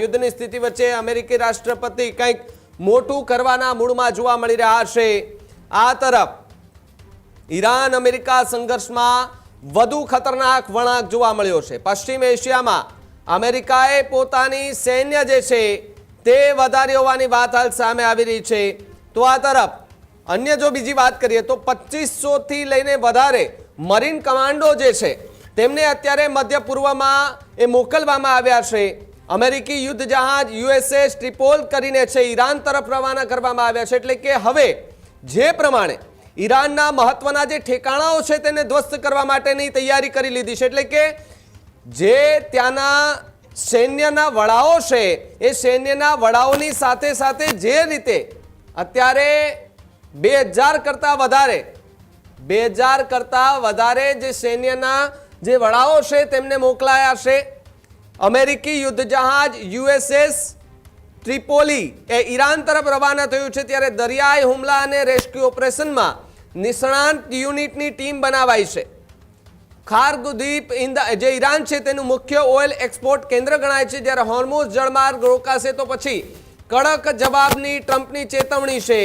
યુદ્ધની સ્થિતિ વચ્ચે અમેરિકી રાષ્ટ્રપતિ કંઈક મોટું કરવાના મૂડમાં જોવા મળી રહ્યા છે। આ તરફ ઈરાન અમેરિકા સંઘર્ષમાં વધુ ખતરનાક વળાંક જોવા મળ્યો છે। પશ્ચિમ એશિયામાં અમેરિકાએ પોતાની સૈન્ય જે છે તે વધારી હોવાની વાત હાલ સામે આવી રહી છે। તો આ તરફ અન્ય જો બીજી વાત કરીએ તો 2500 થી લઈને વધારે મરીન કમાન્ડો જે છે તેમને અત્યારે મધ્ય પૂર્વમાં એ મોકલવામાં આવ્યા છે। અમેરિકી યુદ્ધ જહાજ યુએસએસ ટ્રિપોલ કરીને છે ઈરાન તરફ રવાના કરવામાં આવ્યા છે। એટલે કે હવે જે પ્રમાણે ઈરાનના મહત્વના જે ઠેકાણાઓ છે તેને ધ્વસ્ત કરવા માટેની તૈયારી કરી લીધી છે। એટલે કે જે ત્યાંના સૈન્યના વડાઓ છે એ સૈન્યના વડાઓની સાથે સાથે જે રીતે અત્યારે 2000 કરતા વધારે જે સૈન્યના જે વડાઓ છે તેમને મોકલાયા છે। અમેરિકી યુદ્ધ જહાજ યુએસએસ ટ્રિપોલી એ ઈરાન તરફ રવાના થયું છે ત્યારે દરિયાઈ હુમલા અને રેસ્ક્યુ ઓપરેશનમાં નિષ્ણાંત યુનિટની ટીમ બનાવાઈ છે। ખાર્ગદ્વીપ જે ઈરાન છે તેનું મુખ્ય ઓઇલ એક્સપોર્ટ કેન્દ્ર ગણાય છે। જ્યારે હોર્મુઝ જળમાર્ગ રોકાશે તો પછી કડક જવાબની ટ્રમ્પની ચેતવણી છે।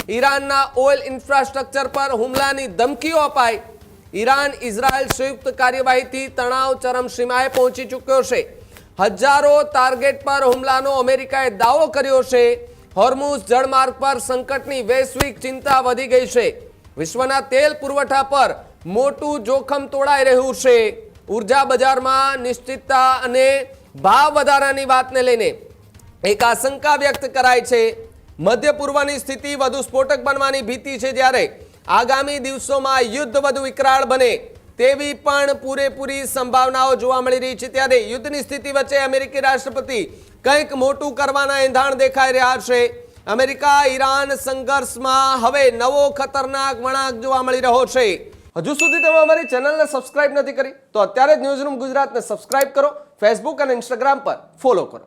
ઈરાનના ઓઇલ ઇન્ફ્રાસ્ટ્રક્ચર પર હુમલાની ધમકીઓ અપાઈ। ઈરાન ઇઝરાયલ સંયુક્ત કાર્યવાહીથી તણાવ ચરમસીમાએ પહોંચી ચૂક્યો છે। હજારો ટાર્ગેટ પર હુમલાનો અમેરિકાએ દાવો કર્યો છે। હોર્મુઝ જળમાર્ગ પર સંકટની વૈશ્વિક ચિંતા વધી ગઈ છે। વિશ્વના તેલ પુરવઠા પર મોટું જોખમ તોડાઈ રહ્યું છે। ઉર્જા બજારમાં નિશ્ચિતતા અને ભાવ વધારાની વાતને લઈને એક આશંકા વ્યક્ત કરાઈ છે। મધ્ય પૂર્વની સ્થિતિ વધુ સ્ફોટક બનવાની ભીતિ છે। જ્યારે આગામી દિવસોમાં યુદ્ધ વધુ વિકરાળ બને તેવી પણ પૂરેપૂરી સંભાવનાઓ જોવા મળી રહી છે। ત્યારે યુદ્ધની સ્થિતિ વચ્ચે અમેરિકી રાષ્ટ્રપતિ કંઈક મોટું કરવાના એંધાણ દેખાઈ રહ્યા છે। અમેરિકા ઈરાન સંઘર્ષમાં હવે નવો ખતરનાક વળાંક જોવા મળી રહ્યો છે। હજુ સુધી તમે અમારી ચેનલને સબસ્ક્રાઇબ નથી કરી તો અત્યારે જ ન્યૂઝરૂમ ગુજરાતને સબસ્ક્રાઇબ કરો, ફેસબુક અને ઇન્સ્ટાગ્રામ પર ફોલો કરો।